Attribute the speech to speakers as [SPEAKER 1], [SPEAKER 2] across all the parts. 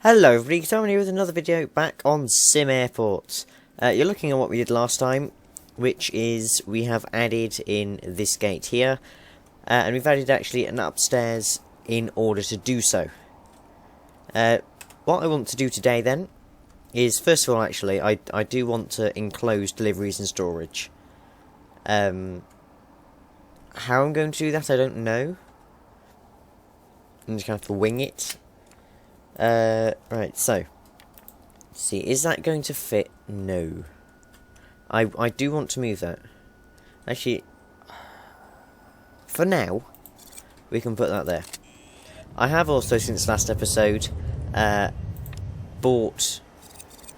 [SPEAKER 1] Hello everybody, Tom here with another video back on SimAirport. You're looking at what we did last time, which is we have added in this gate here, and we've added actually an upstairs in order to do so. What I want to do today then is, first of all actually, I do want to enclose deliveries and storage. How I'm going to do that I don't know. I'm just going to have to wing it. Right, so, see, is that going to fit? No. I do want to move that. Actually, for now, we can put that there. I have also, since last episode, bought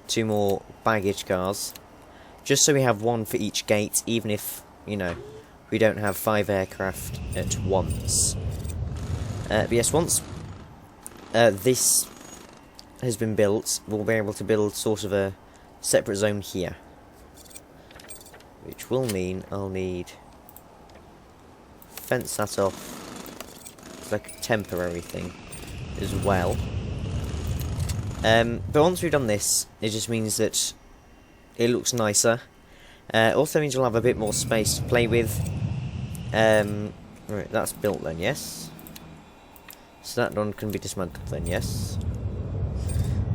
[SPEAKER 1] 2 more baggage cars, just so we have one for each gate, even if, you know, we don't have 5 aircraft at once. But yes, once this has been built, we'll be able to build sort of a separate zone here, which will mean I'll need fence that off. It's like a temporary thing as well. But once we've done this, it just means that it looks nicer. Also means we'll have a bit more space to play with. Right, that's built then, yes. So that one can be dismantled then, yes.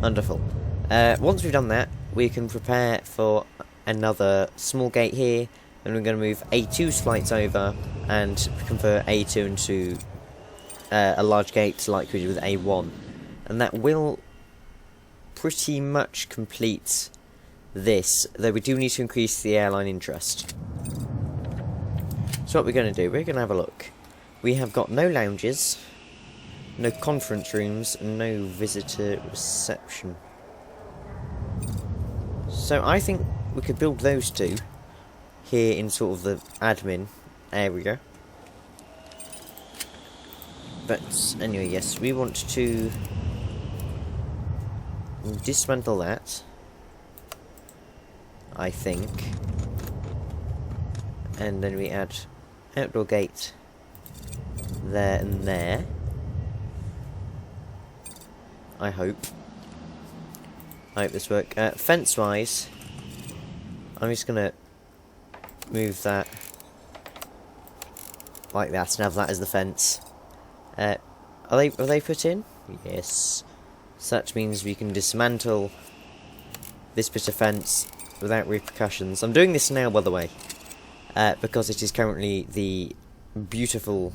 [SPEAKER 1] Wonderful. Once we've done that, we can prepare for another small gate here, and we're going to move A2's flights over and convert A2 into a large gate like we did with A1. And that will pretty much complete this, though we do need to increase the airline interest. So what we're going to do, we're going to have a look. We have got no lounges, no conference rooms, and no visitor reception. So I think we could build those 2 here in sort of the admin area. But anyway, yes, we want to dismantle that, I think. And then we add outdoor gate there and there. I hope this works. Fence-wise, I'm just gonna move that like that and have that as the fence. Are they put in? Yes. So that means we can dismantle this bit of fence without repercussions. I'm doing this now, by the way, because it is currently the beautiful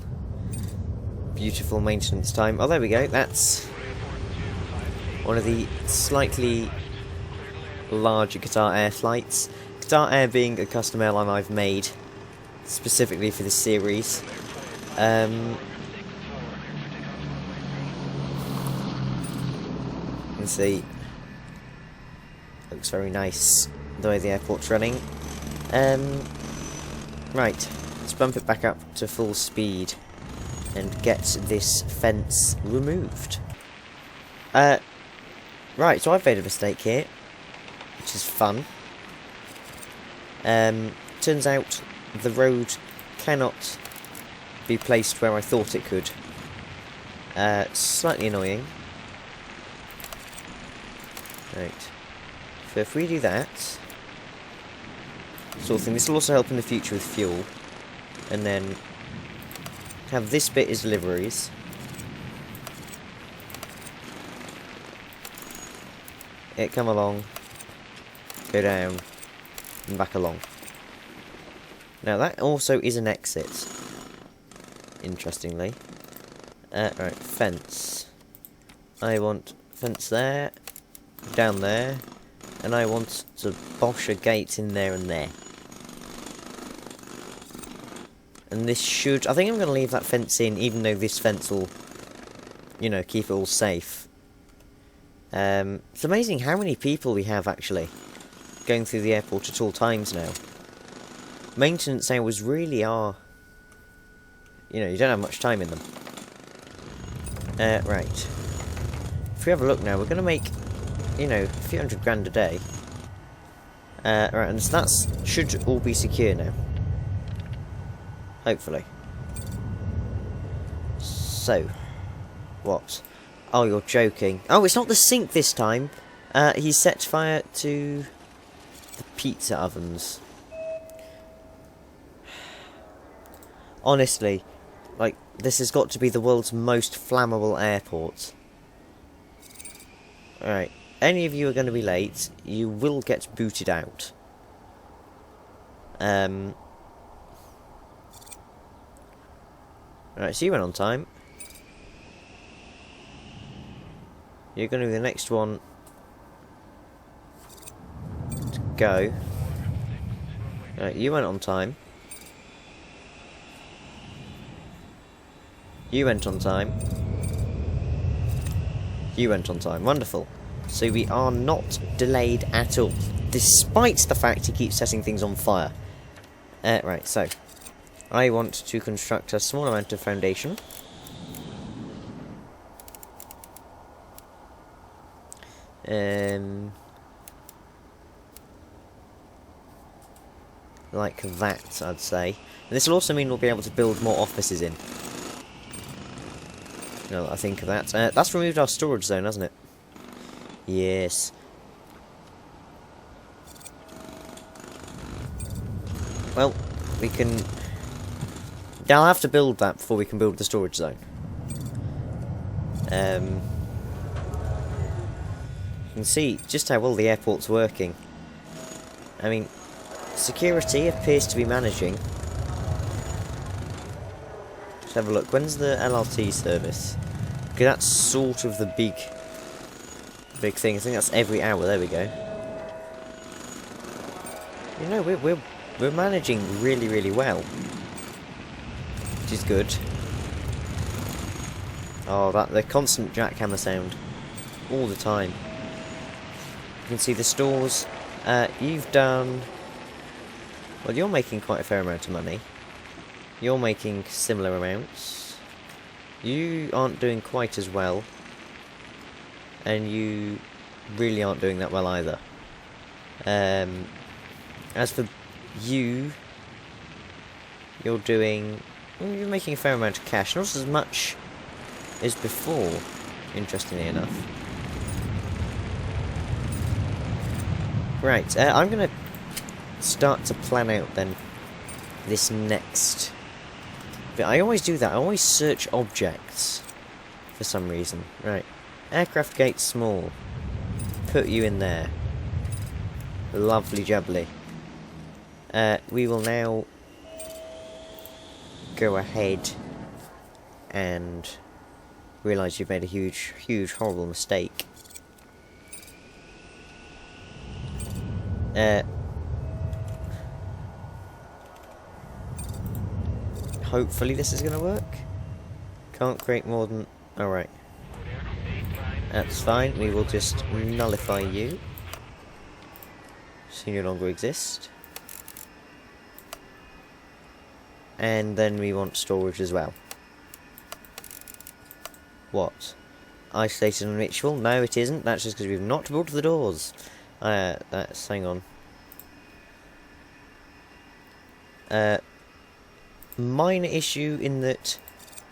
[SPEAKER 1] maintenance time. Oh, there we go. That's one of the slightly larger Qatar Air flights. Qatar Air being a custom airline I've made specifically for this series. You can see, looks very nice the way the airport's running. Right, let's bump it back up to full speed and get this fence removed. Right, so I've made a mistake here, which is fun. Turns out the road cannot be placed where I thought it could. Slightly annoying. Right, so if we do that sort of thing, this will also help in the future with fuel. And then have this bit as deliveries. It come along, go down, and back along. Now that also is an exit, interestingly. Right, fence. I want fence there, down there, and I want to bosh a gate in there and there. And this should, I think I'm going to leave that fence in, even though this fence will, you know, keep it all safe. It's amazing how many people we have actually going through the airport at all times now. Maintenance hours really are, you know, you don't have much time in them. Right. If we have a look now, we're going to make, you know, a few hundred grand a day. Right, and that should all be secure now. Hopefully. So, what? Oh, you're joking. Oh, it's not the sink this time. He set fire to the pizza ovens. Honestly, like, this has got to be the world's most flammable airport. Alright, any of you are going to be late, you will get booted out. Alright, so you went on time. You're going to be the next one to go. Alright, you went on time. You went on time. You went on time. Wonderful. So we are not delayed at all, despite the fact he keeps setting things on fire. Right, so I want to construct a small amount of foundation. Like that, I'd say. And this will also mean we'll be able to build more offices in. Now that I think of that. That's removed our storage zone, hasn't it? Yes. Well, we can... I'll have to build that before we can build the storage zone. You can see just how well the airport's working. I mean, security appears to be managing. Let's have a look. When's the LRT service? Okay, that's sort of the big thing. I think that's every hour. There we go. You know, we're managing really, really well, which is good. Oh, the constant jackhammer sound all the time. You can see the stores. You've done... Well, you're making quite a fair amount of money. You're making similar amounts. You aren't doing quite as well. And you really aren't doing that well either. As for you, you're doing... Well, you're making a fair amount of cash. Not as much as before, interestingly enough. Right, I'm going to start to plan out then this next bit. I always do that. I always search objects for some reason. Right, aircraft gate small. Put you in there. Lovely jubbly. We will now go ahead and realise you've made a huge, horrible mistake. Hopefully this is going to work. Can't create more than... Alright. That's fine. We will just nullify you. So you no longer exist. And then we want storage as well. What? Isolated and ritual? No, it isn't. That's just because we've not built the doors. That's... hang on. Minor issue in that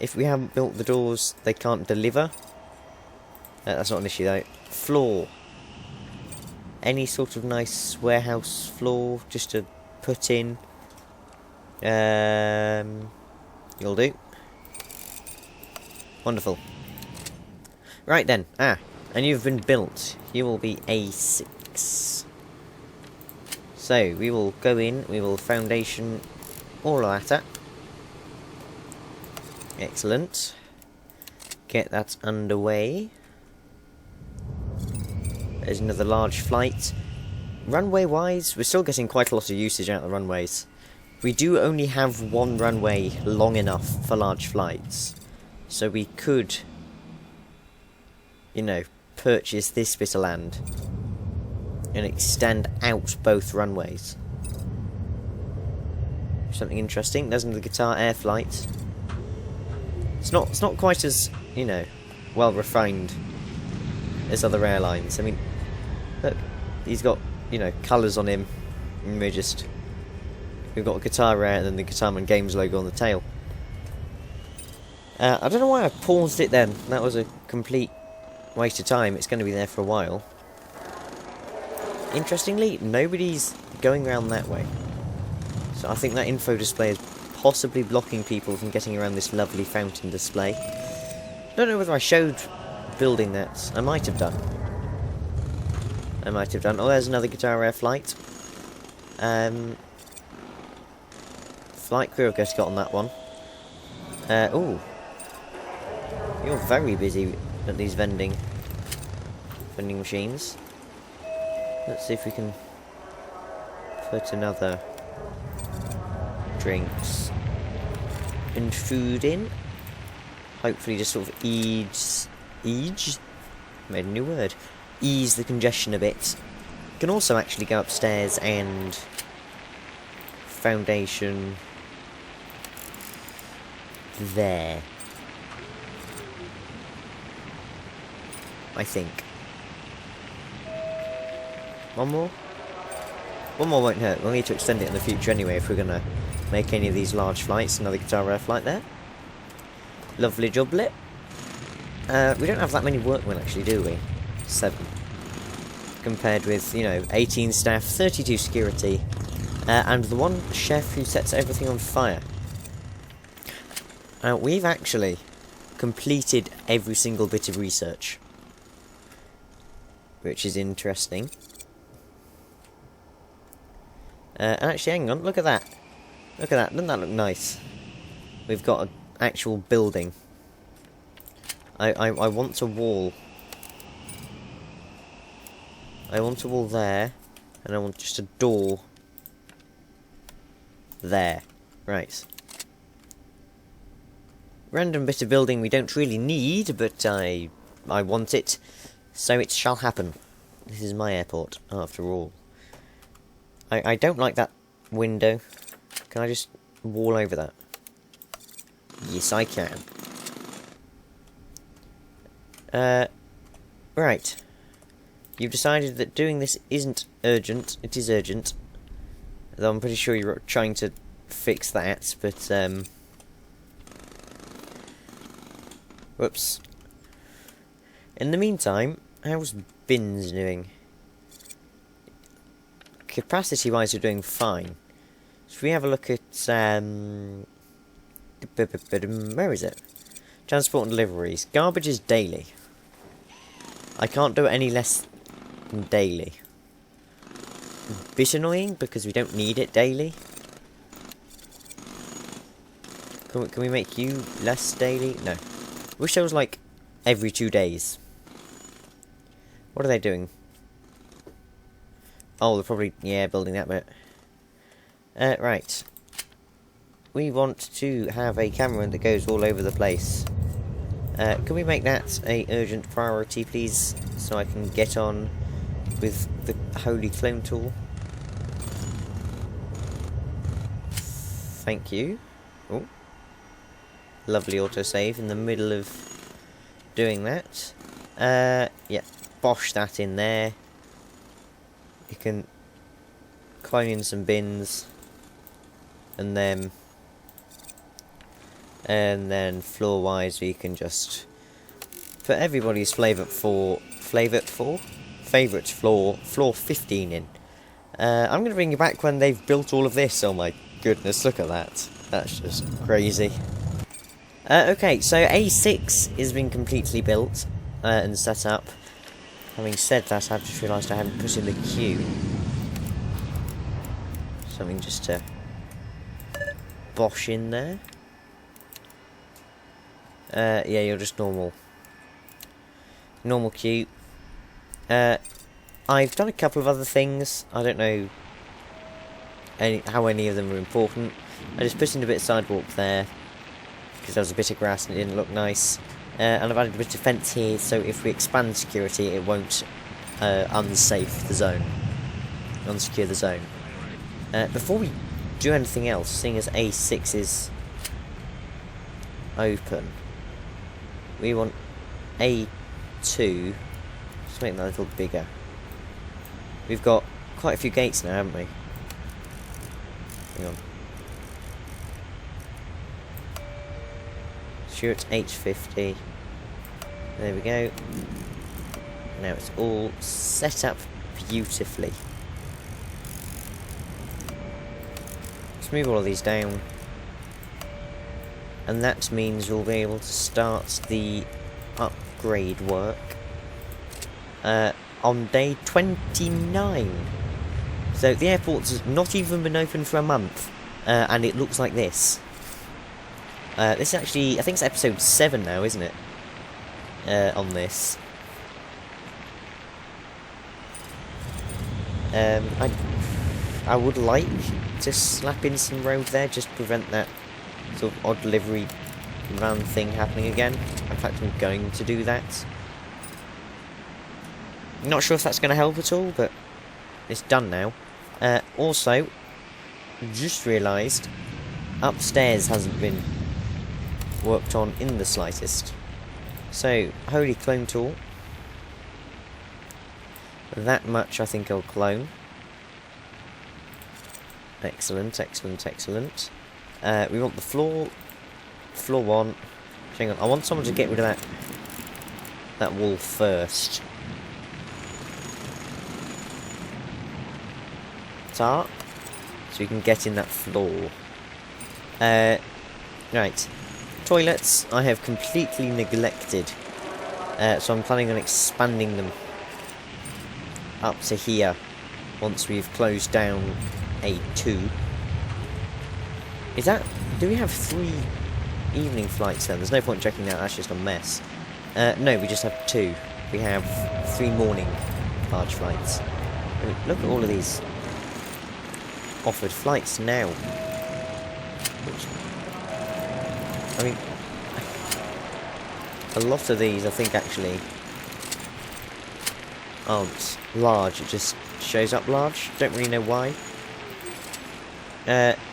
[SPEAKER 1] if we haven't built the doors, they can't deliver. That's not an issue though. Floor. Any sort of nice warehouse floor just to put in. You'll do. Wonderful. Right then. And you've been built. You will be A6. So, we will go in, we will foundation all of that. Excellent. Get that underway. There's another large flight. Runway-wise, we're still getting quite a lot of usage out of the runways. We do only have one runway long enough for large flights. So we could, you know, purchase this bit of land and extend out both runways. Something interesting. There's another Guitar Air flight. It's not quite as, you know, well refined as other airlines. I mean, look, he's got, you know, colours on him, and we've got Guitar Air and then the Guitarman Games logo on the tail. I don't know why I paused it then. That was a complete waste of time. It's going to be there for a while. Interestingly, nobody's going around that way. So I think that info display is possibly blocking people from getting around this lovely fountain display. Don't know whether I showed building that. I might have done. I might have done. Oh, there's another Guitar Air flight. Flight crew have just got on that one. Ooh. You're very busy at these vending machines. Let's see if we can put another drinks and food in. Hopefully just sort of ease made a new word. Ease the congestion a bit. You can also actually go upstairs and foundation there. I think. One more? One more won't hurt. We'll need to extend it in the future anyway if we're going to make any of these large flights. Another Guitar Air flight there. Lovely joblet. We don't have that many workmen actually, do we? 7. Compared with, you know, 18 staff, 32 security, and the one chef who sets everything on fire. We've actually completed every single bit of research, which is interesting. Actually, hang on, look at that. Look at that, doesn't that look nice? We've got an actual building. I want a wall. I want a wall there, and I want just a door there. Right. Random bit of building we don't really need, but I want it, so it shall happen. This is my airport, after all. I don't like that window. Can I just wall over that? Yes, I can. Right. You've decided that doing this isn't urgent. It is urgent. Though I'm pretty sure you're trying to fix that, but, whoops. In the meantime, how's bins doing? Capacity-wise, we're doing fine. So if we have a look at, where is it? Transport and deliveries. Garbage is daily. I can't do it any less than daily. Bit annoying, because we don't need it daily. Can we make you less daily? No. Wish there was, like, every 2 days. What are they doing? Oh, they're probably, yeah, building that bit. Right. We want to have a camera that goes all over the place. Can we make that a urgent priority, please? So I can get on with the holy clone tool. Thank you. Oh. Lovely autosave in the middle of doing that. Yeah, bosh that in there. You can clone in some bins, and then floor-wise we can just put everybody's favourite floor 15 in. I'm going to bring you back when they've built all of this. Oh my goodness, look at that. That's just crazy. Okay, so A6 has been completely built and set up. Having said that, I've just realised I haven't put in the queue. Something just to bosh in there. Yeah, you're just normal queue. I've done a couple of other things. I don't know how any of them are important. I just put in a bit of sidewalk there, because there was a bit of grass and it didn't look nice. And I've added a bit of fence here, so if we expand security, it won't unsecure the zone. Before we do anything else, seeing as A6 is open, we want A2, just make that a little bigger. We've got quite a few gates now, haven't we? Hang on. Sure, it's H50. There we go. Now it's all set up beautifully. Let's move all of these down. And that means we'll be able to start the upgrade work on day 29. So the airport's not even been open for a month, and it looks like this. This is actually, I think it's episode 7 now, isn't it? On this. I would like to slap in some road there, just to prevent that sort of odd livery van thing happening again. In fact, I'm going to do that. Not sure if that's going to help at all, but it's done now. Also, just realised, upstairs hasn't been worked on in the slightest. So, holy clone tool. That much I think I'll clone. Excellent, excellent, excellent. We want the floor 1. Hang on, I want someone to get rid of that wall first. Start, so we can get in that floor. Right, toilets I have completely neglected, so I'm planning on expanding them up to here once we've closed down A2. Is that... do we have 3 evening flights then? There's no point checking that, that's just a mess. No, we just have 2. We have 3 morning large flights. I mean, look at all of these offered flights now. Which, I mean, a lot of these I think actually aren't large, it just shows up large. Don't really know why.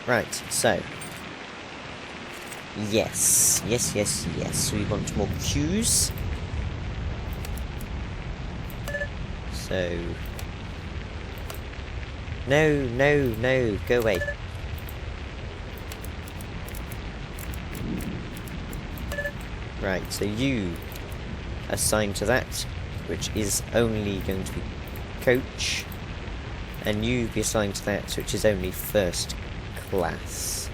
[SPEAKER 1] Right, so yes, we want more queues. So no, go away. Right, so you assigned to that, which is only going to be coach, and you be assigned to that, which is only first class.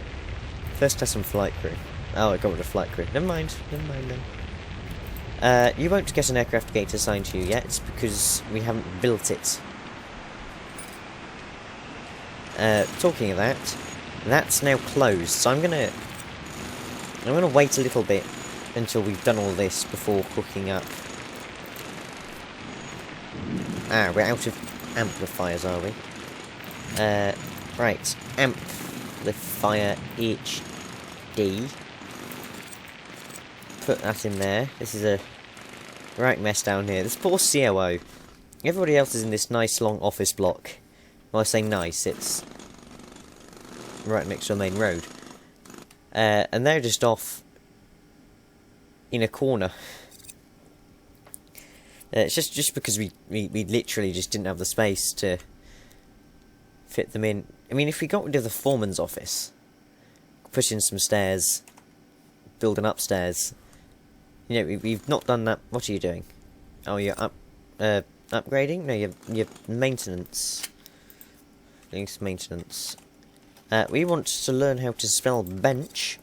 [SPEAKER 1] First class and flight crew. Oh, I got rid of flight crew. Never mind then. You won't get an aircraft gate assigned to you yet, because we haven't built it. Talking of that, that's now closed, so I'm gonna wait a little bit until we've done all this before hooking up. Ah, we're out of amplifiers, are we? Right, amplifier HD. Put that in there. This is a right mess down here. This poor COO. Everybody else is in this nice long office block. Well, I say nice, it's right next to a main road. And they're just off in a corner. It's just because we literally just didn't have the space to fit them in. I mean, if we got rid of the foreman's office, put in some stairs, build an upstairs. You know, we've not done that. What are you doing? Oh, you're upgrading? No, you're maintenance. Doing some maintenance. We want to learn how to spell bench,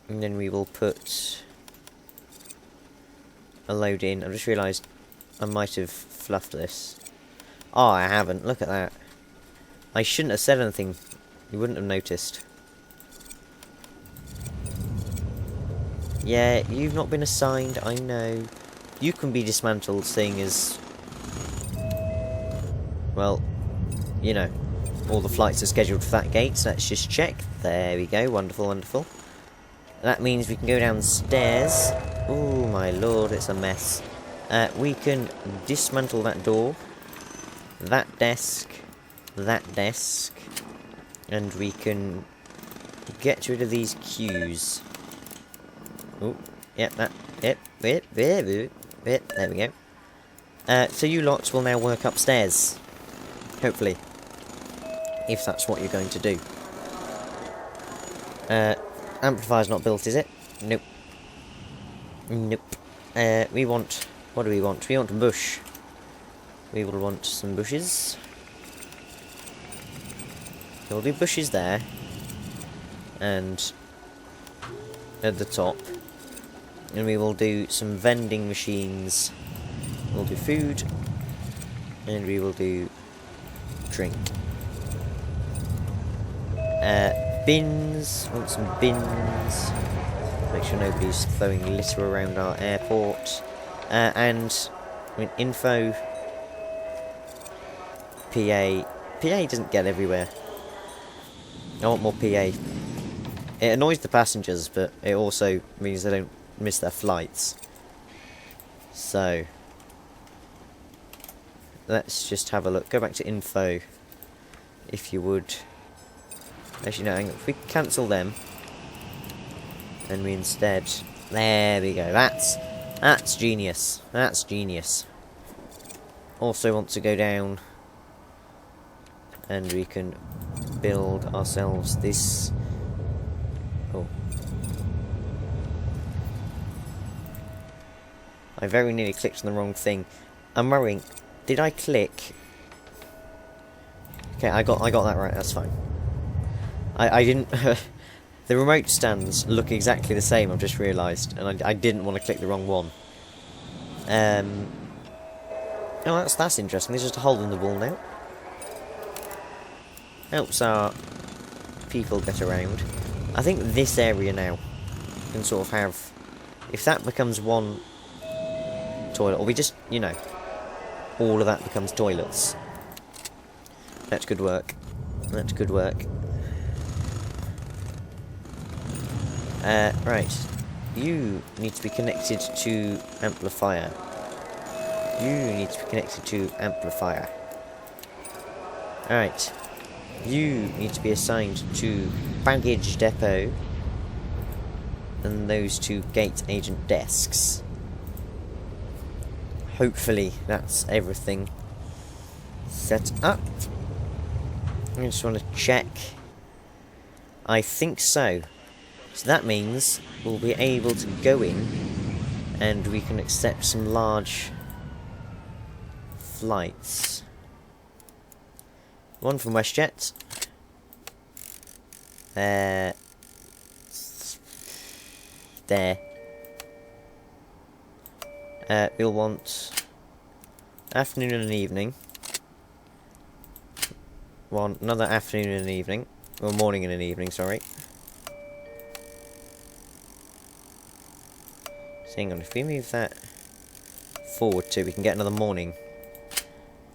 [SPEAKER 1] and then we will put a load in. I just realised I might have fluffed this. Oh, I haven't. Look at that. I shouldn't have said anything. You wouldn't have noticed. Yeah, you've not been assigned, I know. You can be dismantled, seeing as... well, you know, all the flights are scheduled for that gate, so let's just check. There we go, wonderful, wonderful. That means we can go downstairs. Oh my lord, it's a mess. We can dismantle that door, that desk, and we can get rid of these queues. Oh, yep, there we go. So you lots will now work upstairs, hopefully, if that's what you're going to do. Amplifier's not built, is it? Nope. Nope. We want What do we want? We want a bush. We will want some bushes. There will be bushes there. And at the top. And we will do some vending machines. We'll do food. And we will do drink. Bins. Want some bins. Make sure nobody's throwing litter around our airport. And I mean, info. PA. PA doesn't get everywhere. I want more PA. It annoys the passengers, but it also means they don't miss their flights. So let's just have a look. Go back to info, if you would. Actually, no, hang on. If we cancel them, and we instead... There we go. That's genius. That's genius. Also want to go down, and we can build ourselves this... Oh. I very nearly clicked on the wrong thing. I'm worrying. Did I click? Okay, I got that right. That's fine. I didn't. The remote stands look exactly the same. I've just realised, and I didn't want to click the wrong one. Oh, that's interesting. There's just a hole in the wall now. Helps our people get around. I think this area now can sort of have. If that becomes one toilet, or we just, you know, all of that becomes toilets. That's good work. That's good work. Right. You need to be connected to amplifier. You need to be connected to amplifier. Alright. You need to be assigned to baggage depot. And those two gate agent desks. Hopefully that's everything set up. I just want to check. I think so. So that means we'll be able to go in and we can accept some large flights. One from WestJet. There. We'll want afternoon and evening. Another afternoon and an evening. Or morning and an evening, sorry. So hang on, if we move that forward too, we can get another morning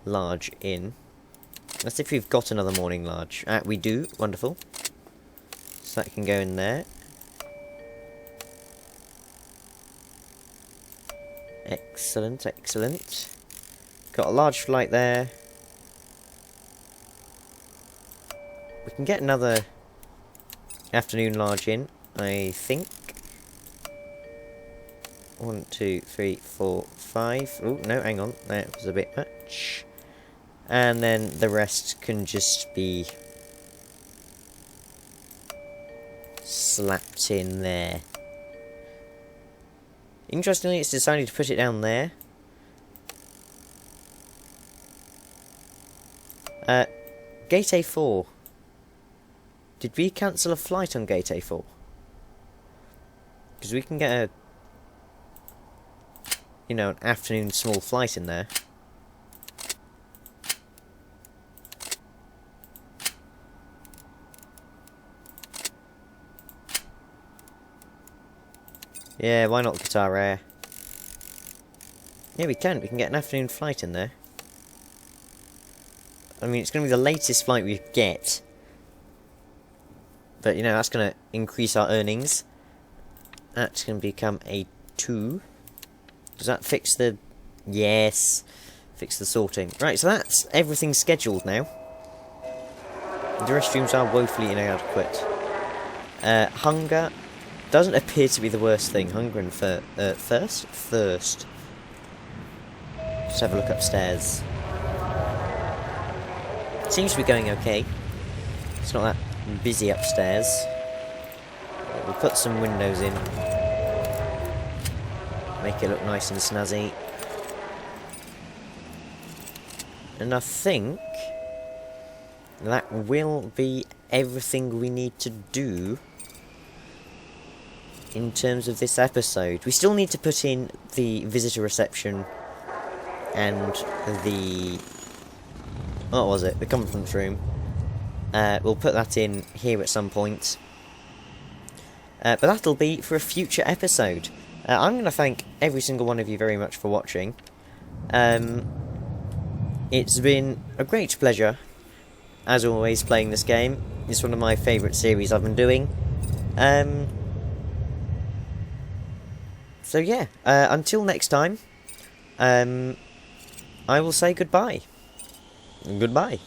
[SPEAKER 1] large in. Let's see if we've got another morning large. We do, wonderful. So that can go in there. Excellent, excellent. Got a large flight there. We can get another afternoon large in, I think. 1, 2, 3, 4, 5. Oh, no, hang on. That was a bit much. And then the rest can just be slapped in there. Interestingly, it's decided to put it down there. Gate A4. Did we cancel a flight on Gate A4? Because we can get a, you know, an afternoon small flight in there. Yeah, why not Qatar Air? Yeah, we can. We can get an afternoon flight in there. I mean, it's going to be the latest flight we get. But, you know, that's going to increase our earnings. That's going to become a 2. Does that fix the... Yes. Fix the sorting. Right, so that's everything scheduled now. The restrooms are woefully inadequate. Hunger doesn't appear to be the worst thing. Hunger and thirst? Thirst. Just have a look upstairs. Seems to be going okay. It's not that busy upstairs. We'll put some windows in. Make it look nice and snazzy. And I think that will be everything we need to do in terms of this episode. We still need to put in the visitor reception and the... what was it? The conference room. We'll put that in here at some point. But that'll be for a future episode. I'm going to thank every single one of you very much for watching. It's been a great pleasure, as always, playing this game. It's one of my favourite series I've been doing. So yeah, until next time, I will say goodbye. Goodbye.